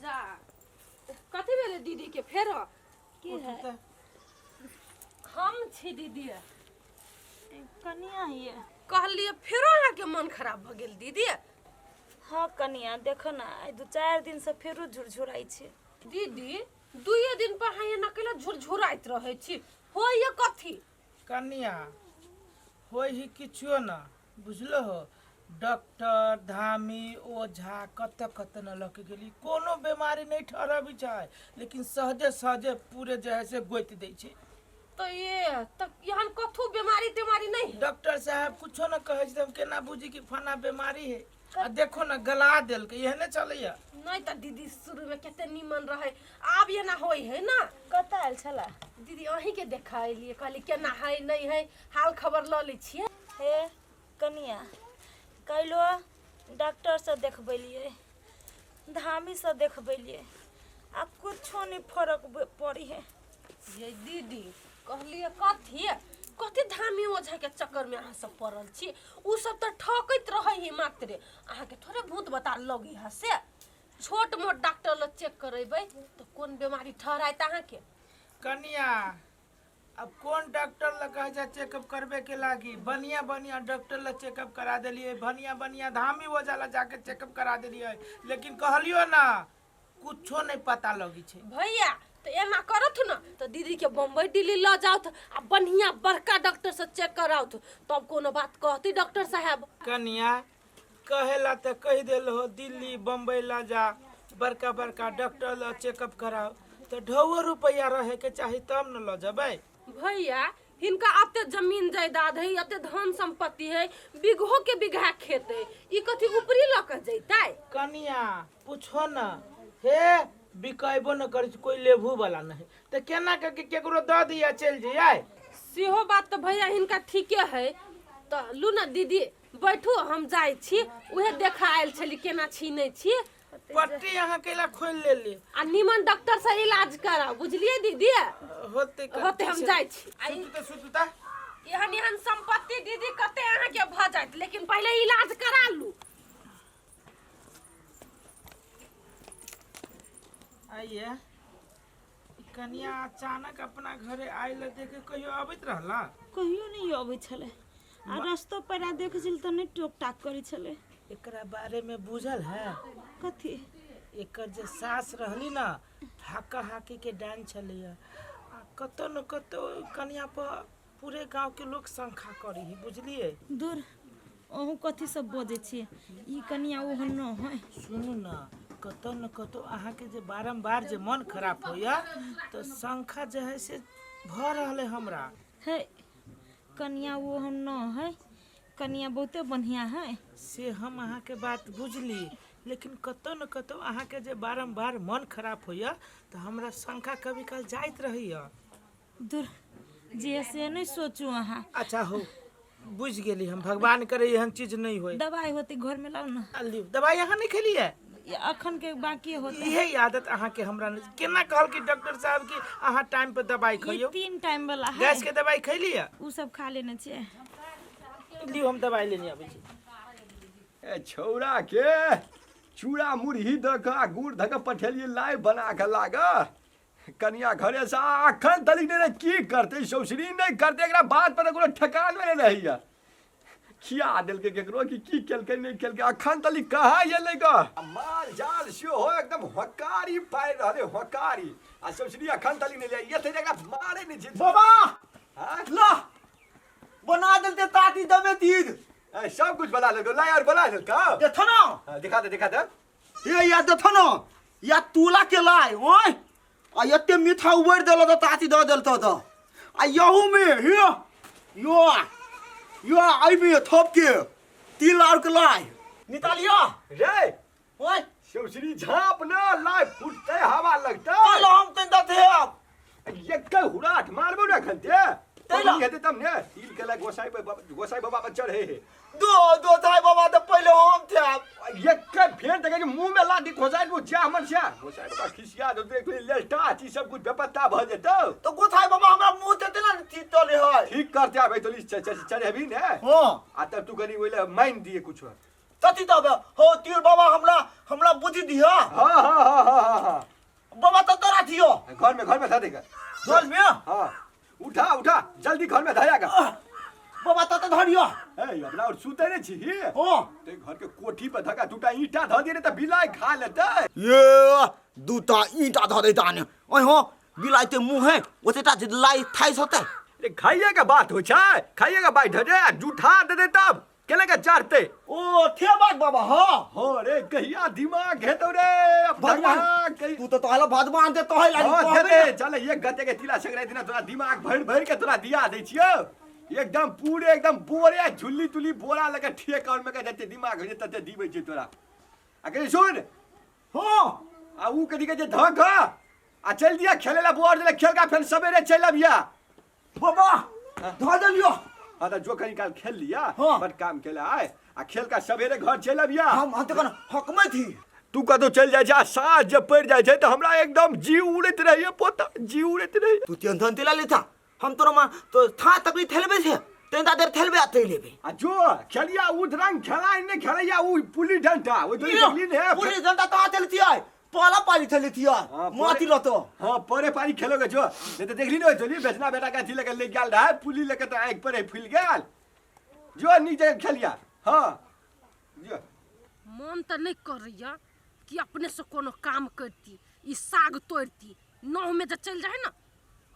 जा कथी भेले दीदी के फेर की है हम छी दीदी कनिया हिए कहलिए फेरो अहाँ के मन खराब भ गेल दीदी। हाँ कनिया देखो ना आई 2-4 दिन से फेरो झुरझुराई छे दीदी 2 दिन पर अहाँ ये नकेला झुरझुराइत रहे छी हो ये कथी कनिया होई ही किछो ना बुझलो हो डॉक्टर धामी ओझा कत न लके गेली कोनो बीमारी नहीं ठहरबी चाहे लेकिन सहजे सहजे पूरे जो है से गोइत दै छे। तो ये तक यहाँ कथू बीमारी तेमारी नहीं है। डॉक्टर साहब कुछो न कहे हम केना बुझी कि फना बीमारी है आ देखो ना गला देल के यहने चलैया नहीं तो दीदी शुरू में केते निमन रहे अब ये ना होई है ना कता आयल छला दीदी अहीं के देखाइलिए कहली केना है नहीं है हाल खबर ल लै छिए। हे कनिया कैलो डॉक्टर से देखबेलिए धामी से देखबेलिए आ कुछो नहीं फर्क पड़ी है। ये दीदी कहलिए कथी कथी धामी ओझा के चक्कर में अहाँ सब पड़ल छी उ सब तो ठकैत रहे ही मात्र अहाँ के थोड़े भूत बता लगी है से छोट मोट डॉक्टर ल चेक करेबै तो कौन बीमारी ठहराइत अहाँ के। कनिया अब कौन डॉक्टर लगा जा चेकअप करबे के लागी बढ़िया बढ़िया डॉक्टर ला चेकअप करा दिलिए बढ़िया बढ़िया धामी ओझा ला जाके चेकअप करा दिलिए लेकिन कहलियो ना कुछो नहीं पता लगी छे। भैया तो एना करत न तो दीदी के बम्बई दिल्ली ल जाओ आ बढ़िया बड़का डॉक्टर से चेक कराओ तब कोनो बात कहती डॉक्टर साहब। कनिया कहेला तो कह दिल हो दिल्ली बम्बई ला जा बड़का बड़का डॉक्टर ला चेकअप कराओ तो 2 रुपया रहे के चाही तब न ल जबै। भैया हिनका अते जमीन जायदाद है अते धन संपत्ति है बिगहो के बिगहा खेत है ई कथी ऊपरी ल के जैतै। कनिया पूछो न हे बिकाइबो न कर कोई लेभू वाला नहीं तो केना के केकरो द दिया चल जाए। सेहो बात तो भैया हिनका ठीके है तो लू ना दीदी बैठू हम जाय छी उहे देखा आयल छली केना छीनै छी पट्टी यहाँ केला खोल ले ली आ निमन डॉक्टर से इलाज करा बुझलिए दीदी होते हम जाय छी। सुतता यहाँ यहाँ संपत्ति दीदी कते अहाँ के भ जात लेकिन पहले इलाज करा लू। आइए कनिया अचानक अपना घरे आइल देखे कहियो आबैत रहला कहियो नहीं आबै छले आ रास्ता पर आ देखे छिल त नहीं टोक टाक करै छले। एकरा बारे में बुझल है कथी एकर जे सास रहली ना हाका हाकी के डान छलिया आ कतो न कतो कनिया पर पूरे गांव के लोग शंखा करी बुझलिए। दूर अहू कथी सब बजे छी ई कनिया ओहन न है। सुनू ना कतो न कतो अहाँ के जे बारंबार जे मन खराब होया तो शंखा जे है से भ रहले हमरा है कनिया ओहन न है कनिया बहुते बढ़िया है से हम अहाँ के बात बुझली लेकिन कतो न कतो अहाँ के जे बारंबार मन खराब होया तो हमरा शंखा कभी काल जाइत रहिया। दूर जे से नहीं सोचू अहाँ। अच्छा हो बुझ गेली हम भगवान करे एहन चीज नहीं होय। दवाई होती घर में लाओ ना अल्ली दवाई यहाँ नहीं खेली है अखन के बाकी होता यही आदत अहाँ के हमरा नहीं केना कहल कि डॉक्टर साहब की अहाँ टाइम पर दवाई खाइयो 3 टाइम वाला है गैस के दवाई खैली है उ सब खा लेना चाहिए। लियो हम दवाई लेने आबै छी। ए छौड़ा के चूड़ा मुरही द के गुड़ ध के पठेलिए लाइ बना के लाग कनिया घरे से अखन तलिक ने की करते सौसरी नहीं करते एकरा बात पर कोनो ठेकान में नहीं रहिया खिया दिल के केकरो की केलके नहीं केलके अखन तलिक कहा एले ग माल जाल से हो एकदम हकारी पाइ रहले हकारी आ सौसरी अखन तलिक नहीं ले ये थे एकरा मारे नहीं छी बाबा हां ला बना देते ताती दमे तीद सब कुछ बना ले ला यार बना ले का देखो ना दिखा दे ये या देखो ना या तूला के लाए ओए आ यते मीठा उबर देलो तो ताती द देल तो आ यहू में यो आई में थप के तिल और के लाए निकालियो रे ओए सौसरी झाप ना लाइ फुटते हवा लगता तिल हम ते दथे अब एक हुराट मारबो ना खनते तेला हेते तम ने तिल के लाइ गोसाई बाबा पर चढ़े हे दो थाई बाबा तो पहले हम थे अब एक फेर देखे मुंह में लाठी खोसाई को जा हमर से गोसाई बाबा खिसिया दो देख ले स्टार्ट ई सब कुछ बेपत्ता भ जेतो तो गोथाई बाबा हमरा मुंह ते ना ठीक तले है ठीक करते आबे तो चढ़े भी ने हां आ तब तू कनी ओइले माइन दिए कुछ कथी तब हो तिल बाबा हमरा बुद्धि दिया हां घर में धा देगा। घर में हाँ उठा उठा जल्दी घर में धायागा। बाबा तो धरियो ए अपना और सुते नहीं छी हां ते घर के कोठी पर धका दूटा ईंटा ध दिए त बिलाई खा लेते। ये दूटा ईंटा ध देता ने ओए हो बिलाई ते मुंह है ओतेटा लाई थाइस होते रे खाइए का बात हो छै खाइए का बात ढे जूठा दे दे तब केले का चारते। ओ थे बात बाबा हां रे कहिया दिमाग है तो रे भगवान तू तो तोहला भगवान दे तोहे लागी हां दे चल ये गते के तिला संक्रांति दिन तोरा दिमाग भर भर के तोरा दिया दे छियो एकदम पूरे एकदम बोरे झुल्ली तुली बोरा लगे ठेक और में के जते दिमाग हो जते दीबे छै तोरा आ कहि सुन हां आ ऊ कदी के जे धक आ चल दिया खेलेला बोर दे खेल का फिर सवेरे चल अबिया बाबा ध देलियो। हां तो जो कहीं काल खेल लिया हाँ। बट काम खेला है आ खेल का सवेरे घर चल अबिया। हम तो कन हक में थी तू कदो चल जाय जा साँझ जब पड़ जाय छै तो हमरा एकदम जीव उड़त रहिए पोता जीव उड़त रहिए। तू टेंशन तिला लेता हम तोरा मा तो था तकली थेलबे छे तेंदा देर थेलबे आते लेबे आ जो खेलिया उठ रंग खेला ने खेलैया उ पुली डंटा ओ तो देखली ने पूरी जनता तो आते आई पाला पाली थले थिया माती लतो हां परे पारी खेलोगे जो नहीं तो देखली ने चली बेचना बेटा का थी लगे ले गेल रहा पुली लेके तो एक पर फूल गेल जो नीचे खेलिया। हां जो मन तो नहीं कर रही कि अपने से कोनो काम करती ई साग तोड़ती नौ में जे चल जाए ना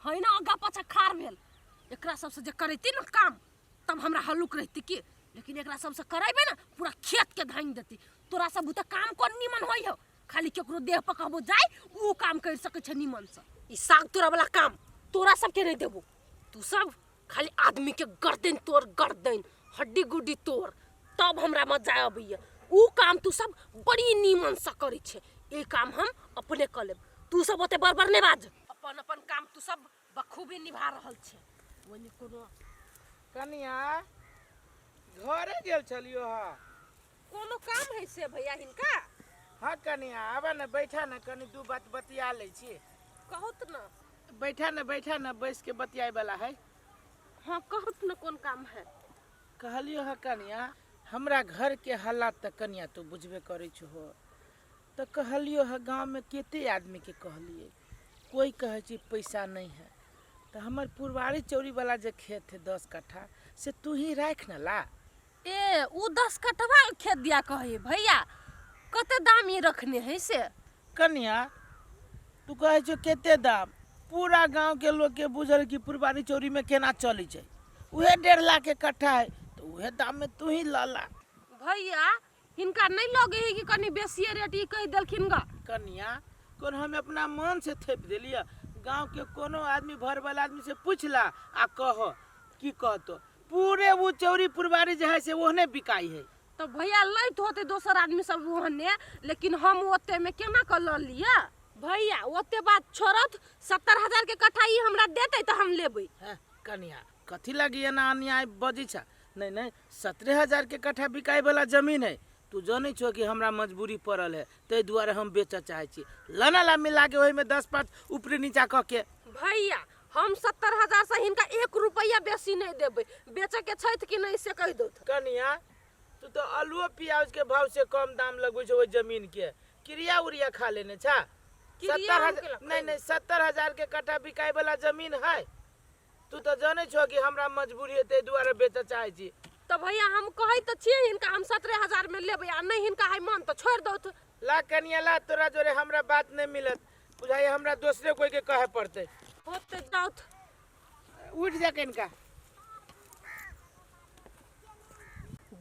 है ना आगा पाछा खार भेल एकरा सबसे जे करती ना काम तब हमरा हल्लुक रहती की लेकिन एकरा सबसे कराइबे ना पूरा खेत के धान देती। तोरा सब तो काम कोन निमन होई हो खाली केकरो देह पर कहबो जाय ऊ काम कर सके छ निमन से ई साग तोड़ा वाला काम तोरा सब के नहीं देबो। तू सब खाली आदमी के गर्दन तोड़ गर्दन हड्डी गुड्डी तोड़ तब हमरा मजा आबैया ऊ काम तू सब बड़ी नीमन से करै छे ए काम हम अपने क लेब। तू सब ओते बरबर नहीं बाज अपन अपन काम तू सब बखूबी निभा रहल छे ओने कोनो कनिया घरे गेल छलियो हा कोनो काम है से भैया हिनका। हाँ कनिया आबा न बैठा न कनी दू बात बतिया ले छी। कहत न बैठा न बैस के बतियाए वाला है। हाँ कहत न कौन काम है। कहलियो हा कनिया हमरा घर के हालात त कनिया तू बुझबे करे छ हो तो कहलियो हा गांव में केते आदमी के कहलिए कोई कहे छी पैसा नहीं है तो हमर पुरवारी चौरी वाला जे खेत है 10 कट्ठा से तू ही राख न ला। ए ऊ 10 कट्ठा खेत दिया कहे भैया कते दाम ये रखने है से। कनिया तू कहे छो केते दाम पूरा गांव के लोग के बुझल कि पुरवारी चौरी में केना चली छै उहे 1.5 लाख के कट्ठा है तो उहे दाम में तू ही ला ला। भैया हिनका नहीं लगे है कि कनी बेसी रेट ई कह देलखिन गा। कनिया कोन हम अपना मन से थेप देलिया गांव के कोनो आदमी भर वाला आदमी से पूछला आ कह की कहतो पूरे वो चौरी पुरवारी जे है से ओहने बिकाई है। तो भैया लैत होते दोसर आदमी सब ओहने लेकिन हम ओते में केना कर ल लिया भैया ओते बात छोड़त 70,000 के कट्ठा ई हमरा देते तो हम लेबै। कनिया कथी लगी एना अन्याय बजी छ नहीं 17,000 के कट्ठा बिकाई वाला जमीन है तू जाने छो कि हमरा मजबूरी पड़ल है ते दुआरे हम बेचे चाहे छी लना ला मिला के ओहि में 10-5 ऊपरी नीचा क के। भैया हम 70,000 से हिनका 1 रुपया बेसी नहीं देबै बेचे के छैथ कि नहीं से कह दो। कनिया तू तो आलू प्याज के भाव से कम दाम लगबै छो जमीन के क्रिया उरिया खा लेने छा 70,000 नहीं 70,000 के कट्ठा बिकाई वाला जमीन है तू तो जाने छो कि हमरा मजबूरी है ते दुआरे बेचे चाहे छी। तो भैया हम कहै त छियै हिनका हम 17,000 में लेबै आ नहीं हिनका है मन तो छोड़ दो। ला कनिया ला तोरा जोरे हमरा बात नहीं मिलत बुझाई हमरा दूसरे कोई के कहे पड़ते होते जाओ उठ जा कनिका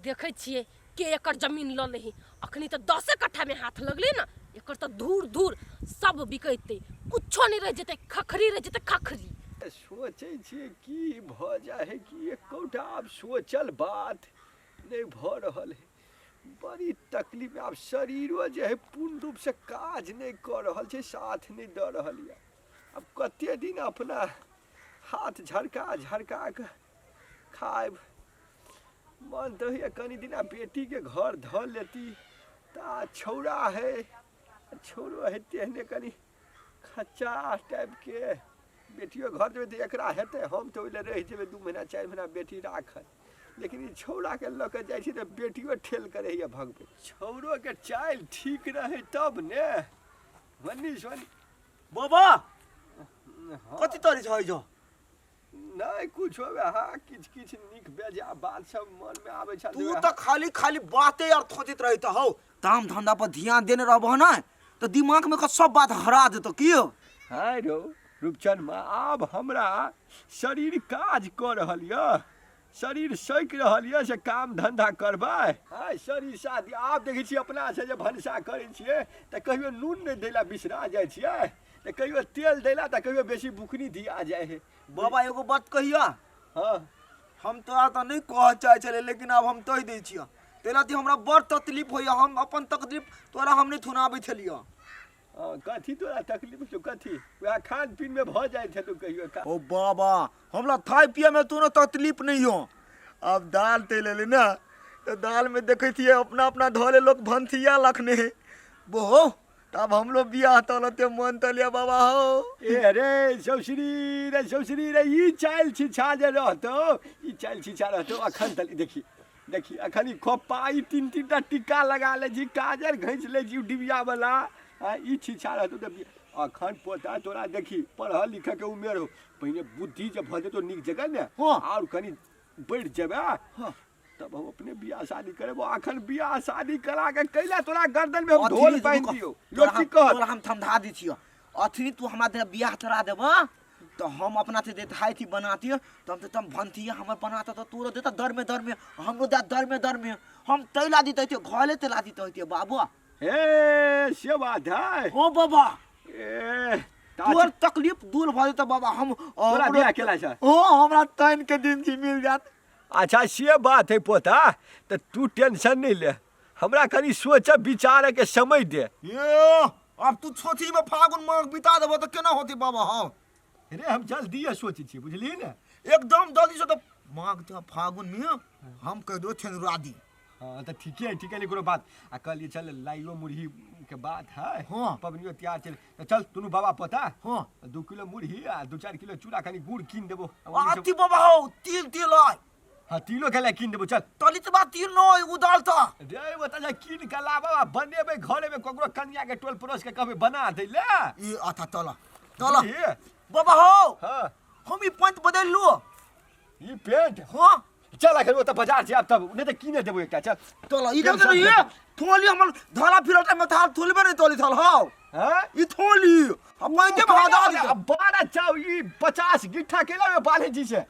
देखे छियै के एकर जमीन ल लेही अखनी तो 10 कट्ठा में हाथ लगले ना एकर तो दूर दूर सब बिकैते कुछो नहीं रह जेते खखरी रह जेते खखरी। सोचे छिए की भ जाए है कि एकौटा अब सोचल बात नहीं भ रहल है बड़ी तकलीफ में। अब शरीरो जे है पूर्ण रूप से काज नहीं कर रहल छै साथ नहीं द रहल है। अब कते दिन अपना हाथ झरका के खाएब मन तो है कनी दिना बेटी के घर ध लेती ता छौड़ा है छोरो है तेहने कनी खच्चा टाइप के बेटियो घर जेबे तो एकरा हेतै हम तो ओइले रह जेबे 2 महीना 4 महीना बेटी राखल लेकिन ई छौड़ा के लऽ के जाइ छी तो बेटियो ठेल करे है भगबे छौरो के चाइल ठीक रहे तब ने वनी सोनी बाबा कथी तरी छै जो नहीं कुछ हाँ किछ किछ निक बेजा बात सब मन में आवे छ तू तो खाली खाली बातें यार थोचित रही तो हो काम धंधा पर ध्यान देने रहबो ना तो दिमाग में का सब बात हरा देतो की हां रो रूपचंद मां अब हमरा शरीर काज कर रहल य शरीर सैक रहल य से काम धंधा करबै हां शरीर शादी आप देखै छी अपना से जे भनसा करै छियै त कहियो नून नहीं देला बिसरा जाय छियै त कहियो तेल देला त कहियो बेसी बुकनी दिया जाय है बाबा एगो बात कहिया हां हम तोरा तो नहीं कह चाहे चले लेकिन अब हम कह दै छियै तेला ती हमरा बड़ तकलीफ होइया हम अपन तकलीफ तोरा हम नहीं थुनाबै छलिया कथी तोरा तकलीफ छौ कथी वह खान पीन में भ जाय छै तू कहियो ओ बाबा हमरा खाए पिए में तोनो तकलीफ नहीं हो अब दाल तेल ले ना तो दाल में देखै थिए अपना अपना धोले लोग भंथिया लखने बो तब हम लोग बियाह तलते मन तलिया बाबा हो ए रे सौसरी रे ई चाइल छिछा जे रहतो ई चाइल छिछा रहतो अखन तली देखी देखी अखन ई खोपाई तीन टा टीका लगा ले जी काजर घैंच ले जी डिबिया वाला ई छिछा रहतो त अखन पोता तोरा देखी पढ़ लिख के उमेर हो पहिने बुद्धि जे भ जेतो नीक जगह ने और कनी बढ़ जेबे तब हम अपने बियाह शादी करेबो अखन बियाह शादी करा के कैला तोरा गर्दन में हम ढोल बांध दियो लोटी कह तोरा हम थमधा दी छियो अथी तू हमरा दे बियाह करा देबो तो हम अपना से देत हाई थी बनाती तब तो तुम भंतिया हमर बनाता तो तू देता दर में हमरो दर में हम तैला दी तो घोले तैला दी तो बाबू ए से बात है ओ बाबा ए तोर तकलीफ दूर भ जेत बाबा हम तोरा बियाह केला छ ओ हमरा तैन के दिन की मिल जात अच्छा से बात है पोता तो तू टेंशन नहीं ले हमरा कनी सोच विचार के समय दे ये अब तू छोटी में फागुन माह बिता देबो तो केना होती बाबा हां रे हम जल्दी सोची छी बुझली ने एकदम जल्दी से तो माघ ते फागुन में हम कह दो छन रादी हां तो ठीक है नहीं कोनो बात आ कल ये चल लाइयो मुरही के बात है हां पबनियो तैयार चल तो चल तू बाबा पोता हां 2 किलो मुरही आ 2-4 किलो चूड़ा कनी गुड़ कीन देबो आती बाबा हो तिल आय हां तिलो के ले कीन देबो चल तली तो बात तिल न उदाल था रे बता जा कीन के लाबा बनेबे घरे में ककरो कन्या के टोल परोस के कहबे बना दे ले ई आता तला बाबा हो हां हम ई पैंट बदल लो ई पेंट हां चल अखन वो तो बाजार से अब तब नहीं तो कीने देबो एकटा चल तला ई दे ये थोली हमर धारा फिरल में था थोलबे नहीं तोली थल हां हां ई थोली अब पैंटे भादा दी अब 12 चाउ ई 50 गिट्ठा केला में बाले जी से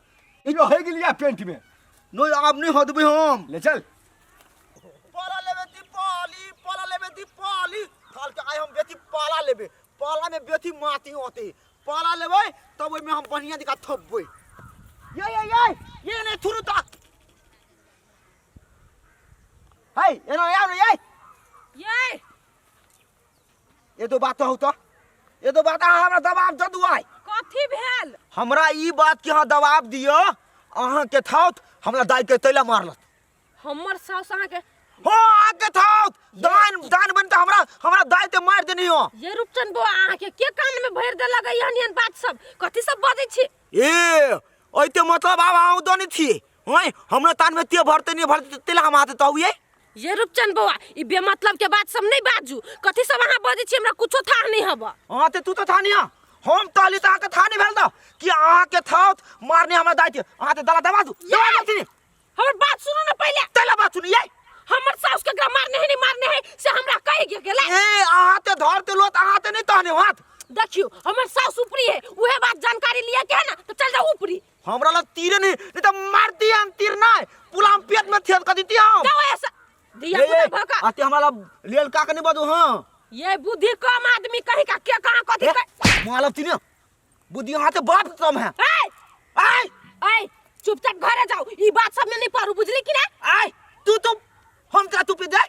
ई हो गेलिया पेंट में नो अब नहीं हदबे हम ले चल पाला लेबे दीपाली थाल के आय हम बेटी पाला लेबे पाला में बेटी माती होते पाला लेबे तब ओइ में हम बढ़िया दिखा थपबे ये नहीं थुरु ता हाय एना या ये ये तो बात हो तो ये तो बात हमरा दबाव द दुआई कथी भेल हमरा ई बात के हां दबाव दियो अहाँ के थाउत हमरा दाई के तैला मारलत हमर सास अहाँ के हो आके थाउत दान बनता हमरा दाई ते मार देनी हो ये रूपचंद बो अहाँ के कान में भर दे लगे यहन बात सब कथी सब बाजै छी ए ओइते मतलब आब आउ दनी थी होय हमरा तान में ते भरते नहीं भरते तेला हम आते तो ये रूपचंद बो ई बेमतलब के बात सब नहीं बाजू कथी सब अहाँ बाजै छी हमरा कुछो था नहीं हबा हां ते तू तो था नहीं हम ताली ता के था नहीं भेल द कि अहाँ के थाउत मारने हमरा दाई ते अहाँ ते दला दबा दू हमर बात सुनो ना पहले तेला बात सुनिए हमर सास के मारने है से हमरा कह गेला ए अहाँ ते धरते लोत अहाँ ते नहीं तहने हाथ देखियो हमर सास ऊपरी है उहे बात जानकारी लिया के ना तो चल जा ऊपरी हमरा ला तीर नहीं तो मारती हम तीर नहीं पुला हम पेट में थेल कर देती हम जाओ ऐसा दिया पुता भका आते हमरा लेल का के नहीं बदो हां ये बुद्धि कम आदमी कहीं का के कहां कथी मालव तीन बुद्धि हां ते बाप कम है ए चुपचाप घरे जाओ ई बात सब में नहीं पारू बुझली कि ना आय तू हम तेरा तू पे दे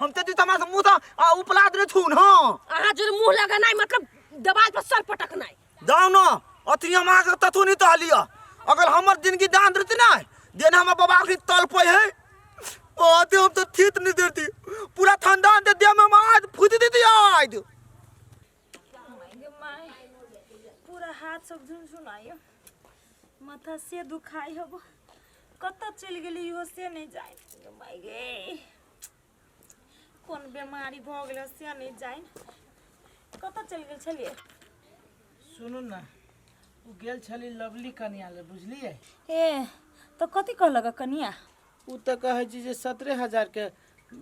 हम ते तमाशा मुंह तो उपलाद रे थून हां अहाँ जो मुंह लगाना मतलब दबाल पर सर पटकना दाऊ न अतनी हम आके तथु नहीं तो लिया अगर हमर जिंदगी दान देती ना देना हम बाबा के तल पे है आते हम तो थीत नहीं देती पूरा खानदान दे दे में आज फुद देती आज पूरा हाथ सब झुनझुनायो माथा से दुखाई हबो कत चल गेली हो से नहीं जाए माय गे कौन बीमारी भ गेल से नहीं जाए कत चल गेल छलिए सुनू ना उ गेल छली लवली कन्या ले बुझलिए। ए तो कथी कहलक कनिया? उ तो कहे छी जे 17,000 के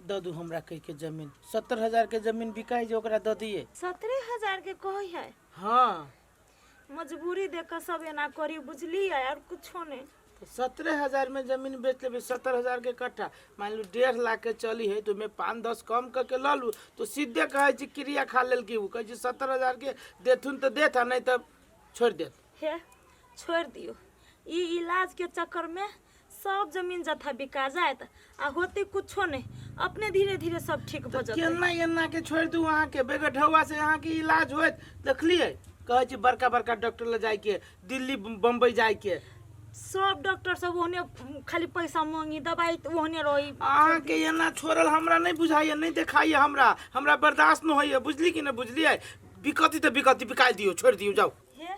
द दू हमरा कह के जमीन। 70,000 के जमीन बिकाई जे ओकरा द दिए। 17,000 के कही है। हाँ मजबूरी देख सब एना करी बुझली है और कुछो नहीं। 17,000 में जमीन बेच लेबे। 70,000 के कट्ठा मान लू 1.5 लाख के चली है तो मैं 5-10 कम करके ला लू तो सीधे कहे छी क्रिया खा लेल की। उ कहे छी 70,000 के देथुन तो देता नहीं तो छोड़ देत। हे छोड़ दियो। ई इलाज के चक्कर में सब जमीन जथा बिका जाए आ होते कुछो नहीं। अपने धीरे धीरे सब ठीक हो जाते। केना एना के छोड़ दू अहाँ के बेगर ढौआ से अहाँ के इलाज होत देखलिए। कहे छी बड़का बड़का डॉक्टर ले जाए के दिल्ली बम्बई जाए के। सब डॉक्टर सब ओहने खाली पैसा मांगी दवाई ओहने रही। अहाँ के एना छोड़ल हमरा नहीं बुझाइए नहीं देखाइए। हमरा बर्दाश्त न होइए बुझली कि नहीं बुझलिए। बिकती तो बिकती बिकाई दियो छोड़ दियो जाओ। हे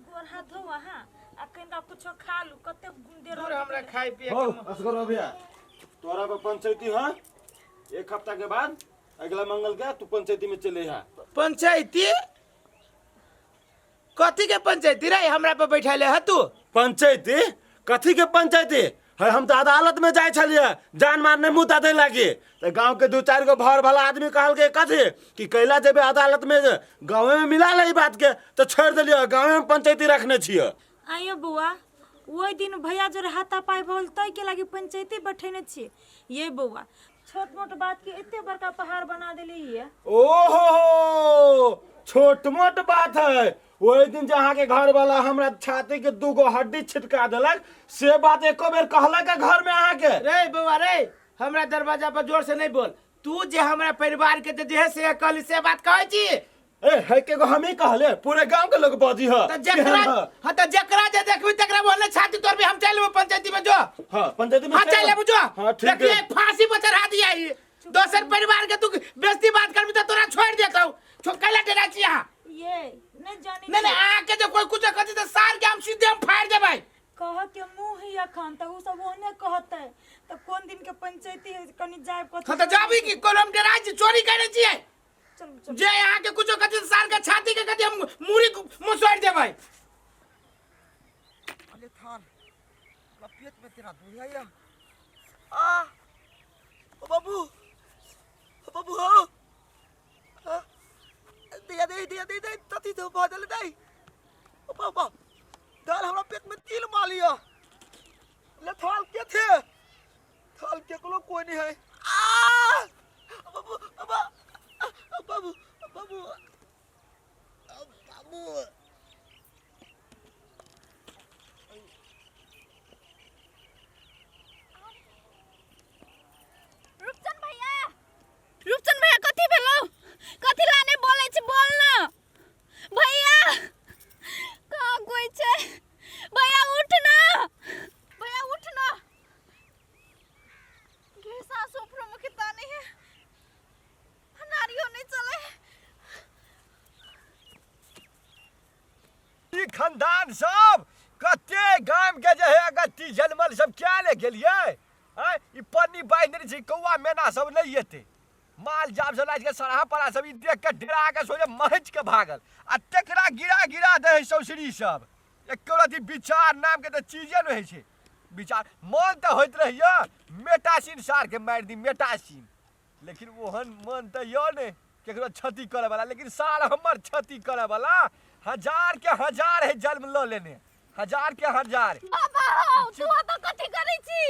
गोर हाथ धो वहां आ कनिका कुछो खा लू। कते देर दूर हमरा खाए पिए हो के असगर भैया तोरा पे पंचायती है। 1 हफ्ता के बाद अगला मंगल के तू पंचायती में चले हा। पंचायती कथी के पंचायती रे हमरा पे बैठाले है तू। पंचायती कथी के पंचायती है? हम तो अदालत में जाए छलिए जान मारने मुद्दा दे लागी तो गांव के 2-4 गो भर भला आदमी कहल के कथी कि कैला जेबे अदालत में गाँव में मिला ले बात के तो छोड़ दिलिए। गाँव में पंचायती रखने छिए। आइयो बुआ वही दिन भैया जो हाथा पाई भल तय के लागी पंचायती बैठेने छी। ये बुआ छोट मोट बात के इतने बड़का पहाड़ बना देली है। ओहो छोट मोट बात है। वही दिन जहाँ के घर वाला हमरा छाती के 2 गो हड्डी छिटका देलक से बात एको बेर कहलक घर में आके। रे बउआ रे हमरा दरवाजा पर जोर से नहीं बोल। तू जे हमरा परिवार के जे से कहली से बात कहै छी। ए है के गो हम ही कहले पूरे गांव के लोग बाजी ह। त जकरा जे देखबी तकरा बोलने छाती तोड़ भी हम चलबो पंचायती में जो। हां पंचायती में हां चल लेबो जो। हां ठीक है। देखिए फांसी पर चढ़ा दिया है। दोसर परिवार के तू बेइज्जती बात करबी त तोरा छोड़ देतौ। कैला डरा छी यहां। ये नहीं जानी नहीं आके जो कोई कुछ कहती तो सार के हम सीधे हम फाड़ देबै। कह के मुंह ही अखन त उ सब ओने कहते त कोन दिन के पंचायती कनी जाय कथि। हां त जाबी की कोन हम डरा छी चोरी करे छी। चल चल जे यहाँ के कुछ कहती सार के छाती के कहती हम मुड़ी मुसोड़ देबै। अरे थान पेट में तेरा दूध आया। आ ओ बाबू हो दे तती तो बदल दे। ओ बाबा दाल हमरा पेट में तिल मालिया ले थाल के थे। थाल के कोई नहीं है। आ बाबू बाबू बाबू बाबू रूपचंद भैया कथी भेलो? कथी लाने बोले छी बोल ना भैया। कहाँ कोई छे? भैया उठ ना ये सासु प्रमुखता नहीं है नारियो नहीं चले। ई खानदान सब कते गाम के जे है गति जनमल सब क्या ले गेलिए। हैं ई पन्नी बांधने छी कौआ मेना सब नहीं एते। माल जाब से लाज के सराहा पड़ा सब ई देख के डरा के सोचे महच के भागल आ तेकरा गिरा दे सौसरी सब। एको रति विचार नाम के त चीजे नहीं छे। विचार मन त होइत रहिए मेटासीन सार के मार दी मेटासीन। लेकिन ओहन मन त यो ने केकरो क्षति करे वाला। लेकिन सार हमर क्षति करे वाला 1000 के 1000 है जन्म ल लेने। 1000 के 1000 बाबा तू तो कथी करै छी?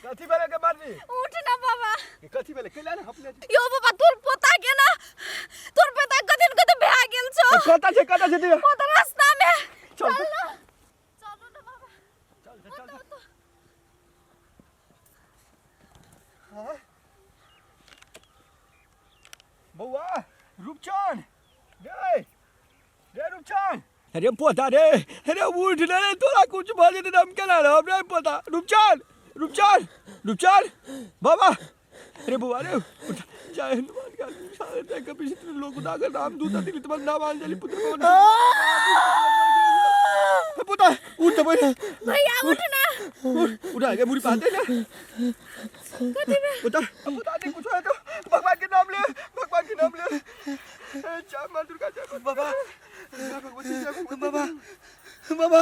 कथी बेले के मरनी उठ ना बाबा। कथी बेले केला ने अपने यो बाबा तोर पोता के ना तोर पोता कथिन कते भए गेल छो। कता छे दिया ओ त रास्ता में चल चल ना बाबा चल बउआ रूपचंद रे रूपचंद। अरे पोता रे अरे उठ रे तोरा कुछ भले ने हम केना रह रे पोता। रूपचंद बाबा अरे बुआ रे उठ जय हनुमान का सारे ते कभी लोग उदागर नाम दूता दिली तुम्हारा नाम अंजलि पुत्र को पुता उठ तो भैया उठ ना। उठा के बुरी बात है ना पुता ने कुछ है तो भगवान के नाम ले जय मां दुर्गा जय बाबा भगवती जय बाबा बाबा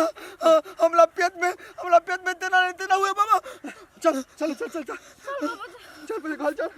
हमला पेट में तेना हुए बाबा चल चल चल चल चल चल पहले घर चल